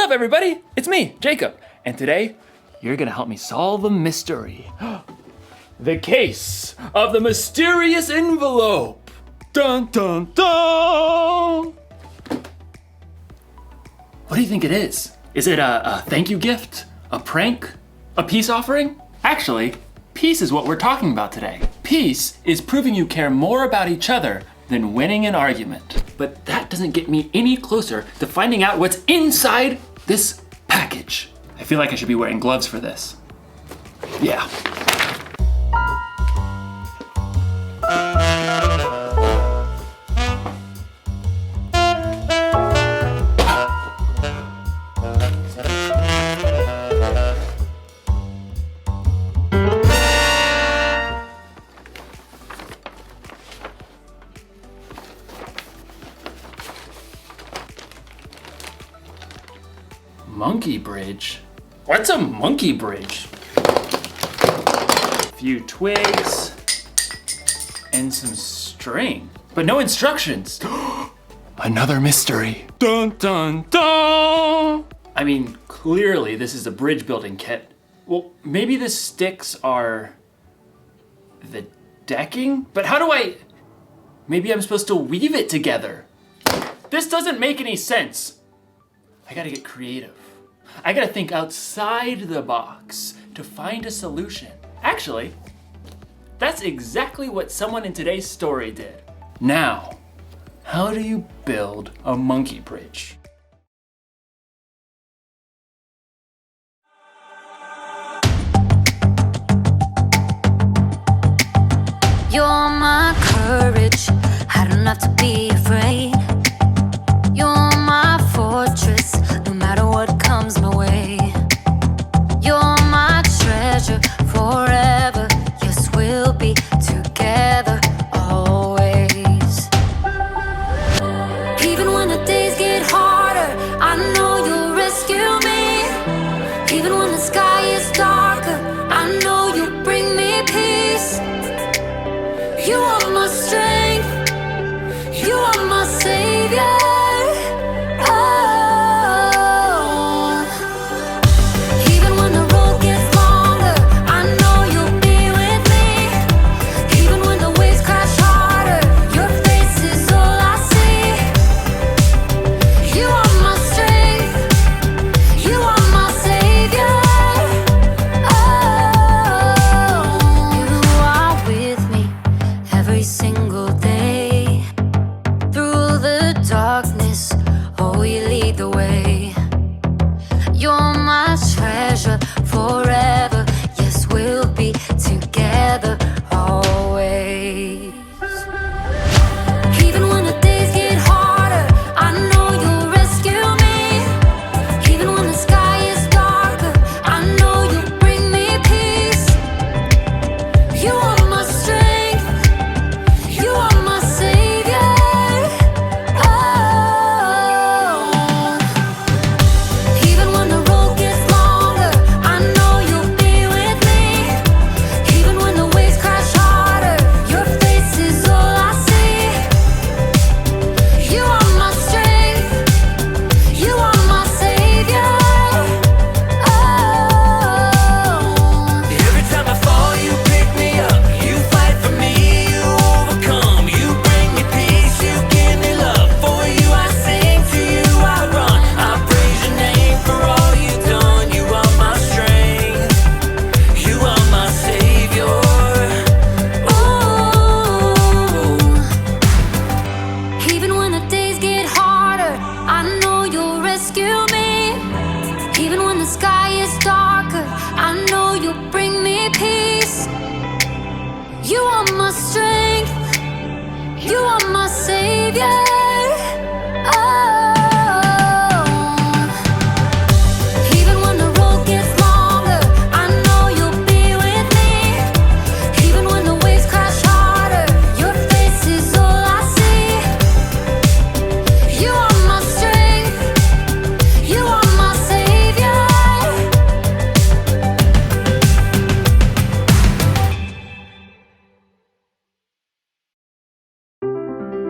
up, everybody? It's me, Jacob. And today, you're gonna help me solve a mystery. The case of the mysterious envelope. Dun, dun, dun! What do you think it is? Is it a thank you gift? A prank? A peace offering? Actually, peace is what we're talking about today. Peace is proving you care more about each other than winning an argument. But that doesn't get me any closer to finding out what's inside this package. I feel like I should be wearing gloves for this. Yeah. Monkey bridge? What's a monkey bridge? A few twigs and some string, but no instructions. Another mystery. Dun, dun, dun! I mean, clearly this is a bridge building kit. Well, maybe the sticks are the decking? But how do maybe I'm supposed to weave it together. This doesn't make any sense. I gotta get creative. I gotta think outside the box to find a solution. Actually, that's exactly what someone in today's story did. Now, how do you build a monkey bridge? You're my courage, I don't have to be afraid. You're my fortress, no matter what comes my way. You're my treasure forever, yes, we'll be together always. Even when the days get harder, I know you'll rescue me. Even when the sky is darker, I know you'll bring me peace. You are my strength, you are my savior. Forever, yes, we'll be together always. Even when the days get harder, I know you'll rescue me. Even when the sky is darker, I know you'll bring me peace. You are my strength, you are my savior. Even when the road gets longer, I know you'll be with me. Even when the waves crash harder, your face is all I see. You are my strength, you are my savior. Every time I fall, you pick me up. You fight for me, you overcome. You bring me peace, you give me love. For you I sing, to you I run. I praise your name for all you've done. You are my strength, you are my savior. Even when the days get harder, I know you'll rescue me. Even when the sky is darker, I know you'll bring me peace. You are my strength, you are my savior. Even when the road gets longer, I know you'll be with me. Even when the waves crash harder, your face is all I see. You are my strength, you are my savior.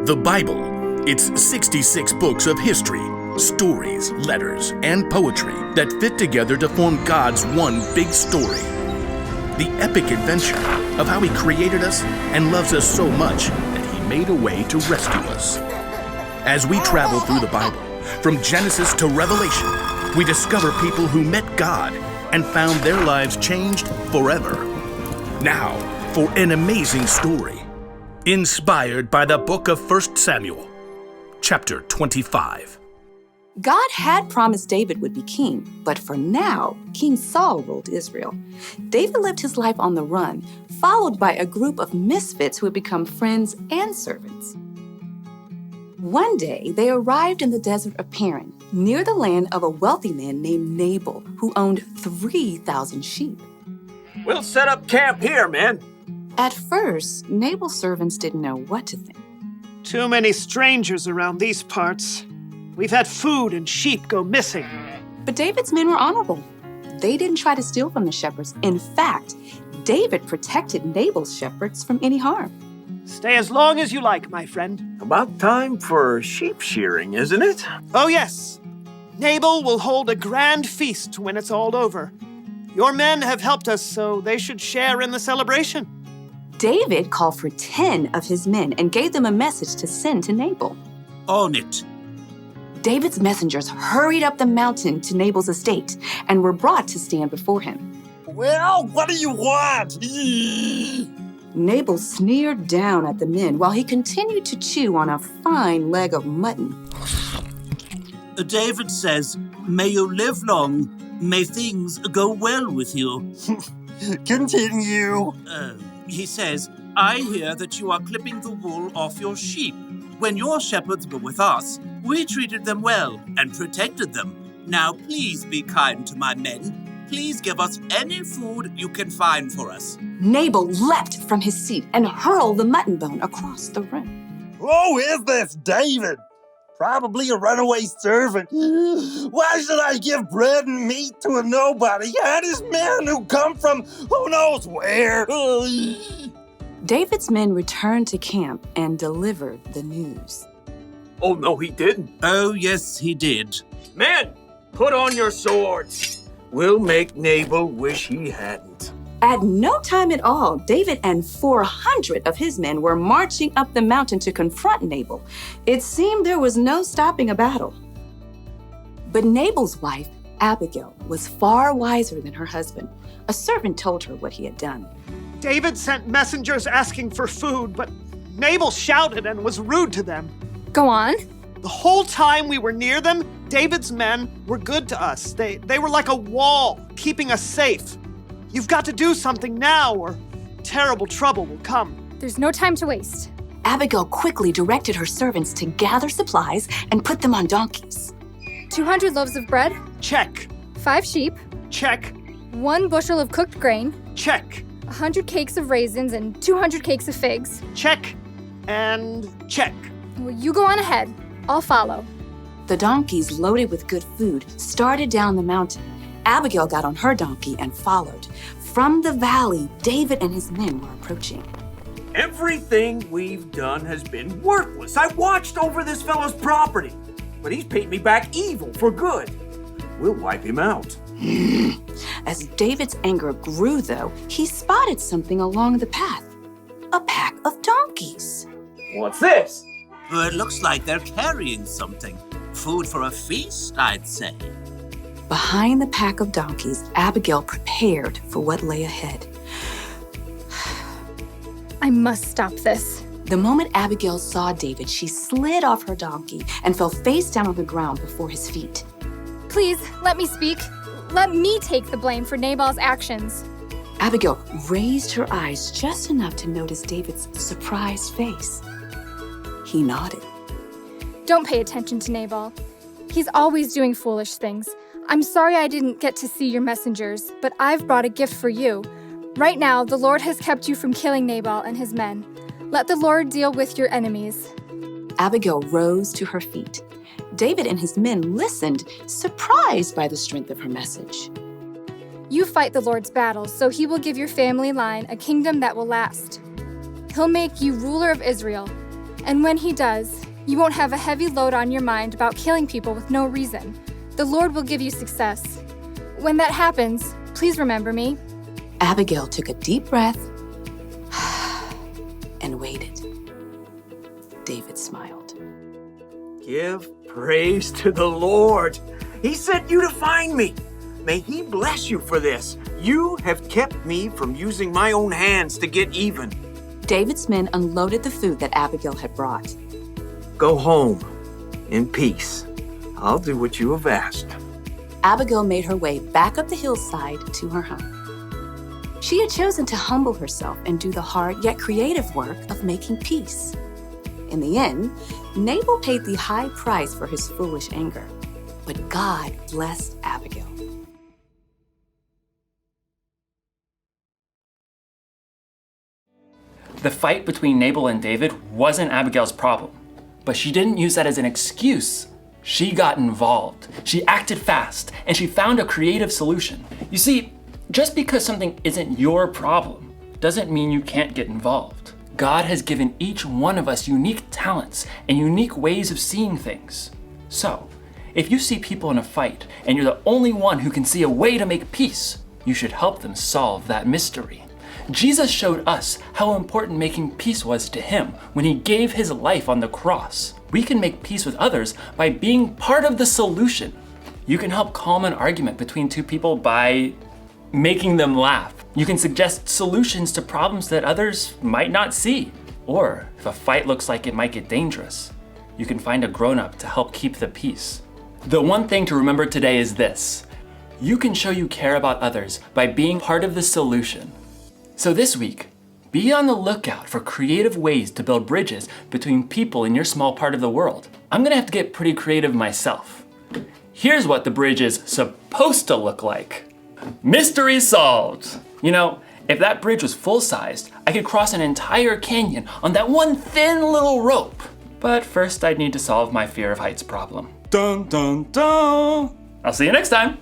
The Bible. It's 66 books of history, Stories, letters, and poetry that fit together to form God's one big story. The epic adventure of how He created us and loves us so much that He made a way to rescue us. As we travel through the Bible, from Genesis to Revelation, we discover people who met God and found their lives changed forever. Now, for an amazing story, inspired by the book of 1 Samuel, chapter 25. God had promised David would be king, but for now, King Saul ruled Israel. David lived his life on the run, followed by a group of misfits who had become friends and servants. One day, they arrived in the desert of Paran, near the land of a wealthy man named Nabal, who owned 3,000 sheep. We'll set up camp here, man. At first, Nabal's servants didn't know what to think. Too many strangers around these parts. We've had food and sheep go missing. But David's men were honorable. They didn't try to steal from the shepherds. In fact, David protected Nabal's shepherds from any harm. Stay as long as you like, my friend. About time for sheep shearing, isn't it? Oh, yes. Nabal will hold a grand feast when it's all over. Your men have helped us, so they should share in the celebration. David called for 10 of his men and gave them a message to send to Nabal. On it. David's messengers hurried up the mountain to Nabal's estate and were brought to stand before him. Well, what do you want? Nabal sneered down at the men while he continued to chew on a fine leg of mutton. David says, "May you live long. May things go well with you." Continue. He says, "I hear that you are clipping the wool off your sheep. When your shepherds were with us, we treated them well and protected them. Now please be kind to my men. Please give us any food you can find for us." Nabal leapt from his seat and hurled the mutton bone across the room. Who is this David? Probably a runaway servant. Why should I give bread and meat to a nobody? And his men who come from who knows where? David's men returned to camp and delivered the news. Oh, no, he didn't. Oh, yes, he did. Men, put on your swords. We'll make Nabal wish he hadn't. At no time at all, David and 400 of his men were marching up the mountain to confront Nabal. It seemed there was no stopping a battle. But Nabal's wife, Abigail, was far wiser than her husband. A servant told her what he had done. David sent messengers asking for food, but Nabal shouted and was rude to them. Go on. The whole time we were near them, David's men were good to us. They were like a wall, keeping us safe. You've got to do something now, or terrible trouble will come. There's no time to waste. Abigail quickly directed her servants to gather supplies and put them on donkeys. 200 loaves of bread. Check. 5 sheep. Check. 1 bushel of cooked grain. Check. 100 cakes of raisins and 200 cakes of figs. Check. And check. Well, you go on ahead. I'll follow. The donkeys, loaded with good food, started down the mountain. Abigail got on her donkey and followed. From the valley, David and his men were approaching. Everything we've done has been worthless. I watched over this fellow's property, but he's paid me back evil for good. We'll wipe him out. As David's anger grew, though, he spotted something along the path. A pack of donkeys. What's this? It looks like they're carrying something. Food for a feast, I'd say. Behind the pack of donkeys, Abigail prepared for what lay ahead. I must stop this. The moment Abigail saw David, she slid off her donkey and fell face down on the ground before his feet. Please, let me speak. Let me take the blame for Nabal's actions. Abigail raised her eyes just enough to notice David's surprised face. He nodded. Don't pay attention to Nabal. He's always doing foolish things. I'm sorry I didn't get to see your messengers, but I've brought a gift for you. Right now, the Lord has kept you from killing Nabal and his men. Let the Lord deal with your enemies. Abigail rose to her feet. David and his men listened, surprised by the strength of her message. You fight the Lord's battles, so he will give your family line a kingdom that will last. He'll make you ruler of Israel, and when he does, You won't have a heavy load on your mind about killing people with no reason. The Lord will give you success. When that happens, please remember me. Abigail took a deep breath and waited. David smiled. Give praise to the Lord. He sent you to find me. May he bless you for this. You have kept me from using my own hands to get even. David's men unloaded the food that Abigail had brought. Go home in peace. I'll do what you have asked. Abigail made her way back up the hillside to her home. She had chosen to humble herself and do the hard yet creative work of making peace. In the end, Nabal paid the high price for his foolish anger, but God blessed Abigail. The fight between Nabal and David wasn't Abigail's problem, but she didn't use that as an excuse. She got involved. She acted fast, and she found a creative solution. You see, just because something isn't your problem doesn't mean you can't get involved. God has given each one of us unique talents and unique ways of seeing things. So, if you see people in a fight and you're the only one who can see a way to make peace, you should help them solve that mystery. Jesus showed us how important making peace was to him when he gave his life on the cross. We can make peace with others by being part of the solution. You can help calm an argument between two people by making them laugh. You can suggest solutions to problems that others might not see. Or if a fight looks like it might get dangerous, you can find a grown-up to help keep the peace. The one thing to remember today is this: you can show you care about others by being part of the solution. So this week, be on the lookout for creative ways to build bridges between people in your small part of the world. I'm gonna have to get pretty creative myself. Here's what the bridge is supposed to look like. Mystery solved! You know, if that bridge was full-sized, I could cross an entire canyon on that one thin little rope. But first I'd need to solve my fear of heights problem. Dun dun dun! I'll see you next time!